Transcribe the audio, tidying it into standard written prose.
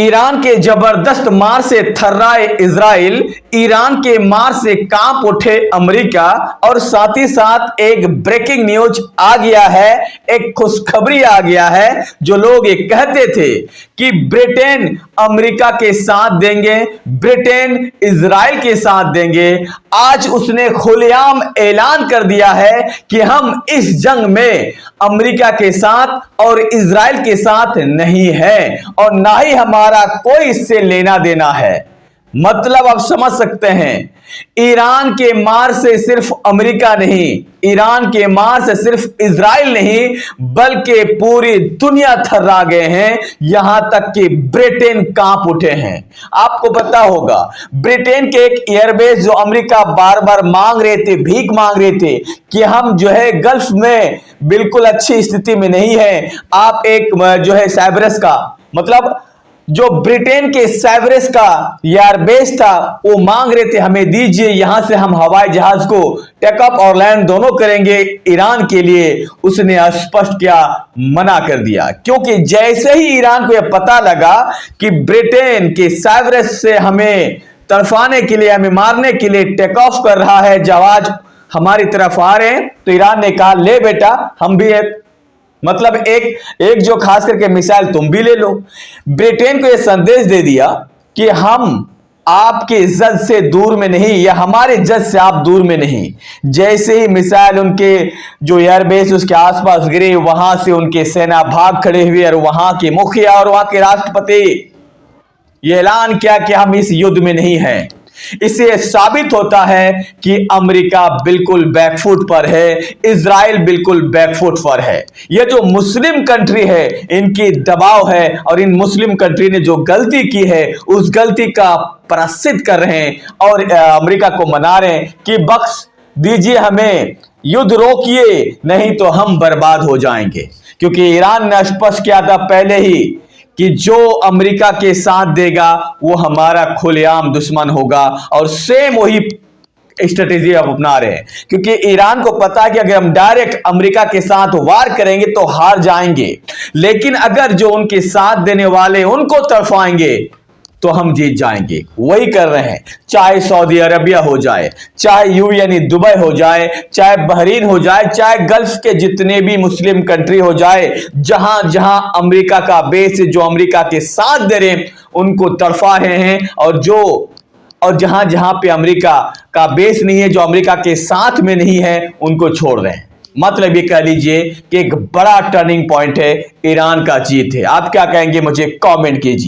Iran के जबरदस्त मार से थर्राए इजराइल, ईरान के मार से कांप उठे अमेरिका और साथ ही साथ एक ब्रेकिंग न्यूज आ गया है, एक खुशखबरी आ गया है। जो लोग ये कहते थे कि ब्रिटेन अमेरिका के साथ देंगे, ब्रिटेन इजराइल के साथ देंगे, आज उसने खुलेआम ऐलान कर दिया है कि हम इस जंग में अमेरिका के साथ और इजराइल के साथ नहीं है और ना ही हमारा कोई इससे लेना देना है। मतलब आप समझ सकते हैं, ईरान के मार से सिर्फ अमेरिका नहीं, ईरान के मार से सिर्फ इजराइल नहीं बल्कि पूरी दुनिया थर्रा गए हैं, यहां तक कि ब्रिटेन कांप उठे हैं। आपको पता होगा ब्रिटेन के एक एयरबेस जो अमेरिका बार बार मांग रहे थे, भीख मांग रहे थे कि हम जो है गल्फ में बिल्कुल अच्छी स्थिति में नहीं है, आप एक जो है साइप्रस का, मतलब जो ब्रिटेन के साइप्रस का एयरबेस था वो मांग रहे थे हमें दीजिए, यहां से हम हवाई जहाज को टेकअप और लैंड दोनों करेंगे ईरान के लिए। उसने स्पष्ट क्या मना कर दिया, क्योंकि जैसे ही ईरान को यह पता लगा कि ब्रिटेन के साइप्रस से हमें तरफाने के लिए, हमें मारने के लिए टेक ऑफ कर रहा है जहाज, हमारी तरफ आ रहे हैं, तो ईरान ने कहा ले बेटा हम भी है, मतलब एक जो खास करके मिसाइल तुम भी ले लो। ब्रिटेन को यह संदेश दे दिया कि हम आपके जज से दूर में नहीं या हमारे जज से आप दूर में नहीं। जैसे ही मिसाइल उनके जो एयरबेस उसके आसपास गिरे, वहां से उनके सेना भाग खड़े हुए और वहां के मुखिया और वहां के राष्ट्रपति यह ऐलान किया कि हम इस युद्ध में नहीं हैं। इससे साबित होता है कि अमेरिका बिल्कुल बैकफुट पर है, इजराइल बिल्कुल बैकफुट पर है। यह जो मुस्लिम कंट्री है इनकी दबाव है और इन मुस्लिम कंट्री ने जो गलती की है उस गलती का प्रायश्चित कर रहे हैं और अमेरिका को मना रहे हैं कि बख्श दीजिए हमें, युद्ध रोकिए, नहीं तो हम बर्बाद हो जाएंगे। क्योंकि ईरान ने स्पष्ट किया था पहले ही कि जो अमेरिका के साथ देगा वो हमारा खुलेआम दुश्मन होगा, और सेम वही स्ट्रेटेजी अब अपना रहे हैं। क्योंकि ईरान को पता है कि अगर हम डायरेक्ट अमेरिका के साथ वार करेंगे तो हार जाएंगे, लेकिन अगर जो उनके साथ देने वाले उनको तरफाएंगे तो हम जीत जाएंगे। वही कर रहे हैं, चाहे सऊदी अरबिया हो जाए, चाहे यूएई दुबई हो जाए, चाहे बहरीन हो जाए, चाहे गल्फ के जितने भी मुस्लिम कंट्री हो जाए, जहां जहां अमेरिका का बेस, जो अमेरिका के साथ दे रहे हैं उनको तड़फा रहे हैं, और जहां जहां पे अमेरिका का बेस नहीं है, जो अमेरिका के साथ में नहीं है, उनको छोड़ रहे हैं। मतलब ये कह लीजिए कि एक बड़ा टर्निंग पॉइंट है, ईरान का जीत है। आप क्या कहेंगे मुझे कमेंट कीजिए।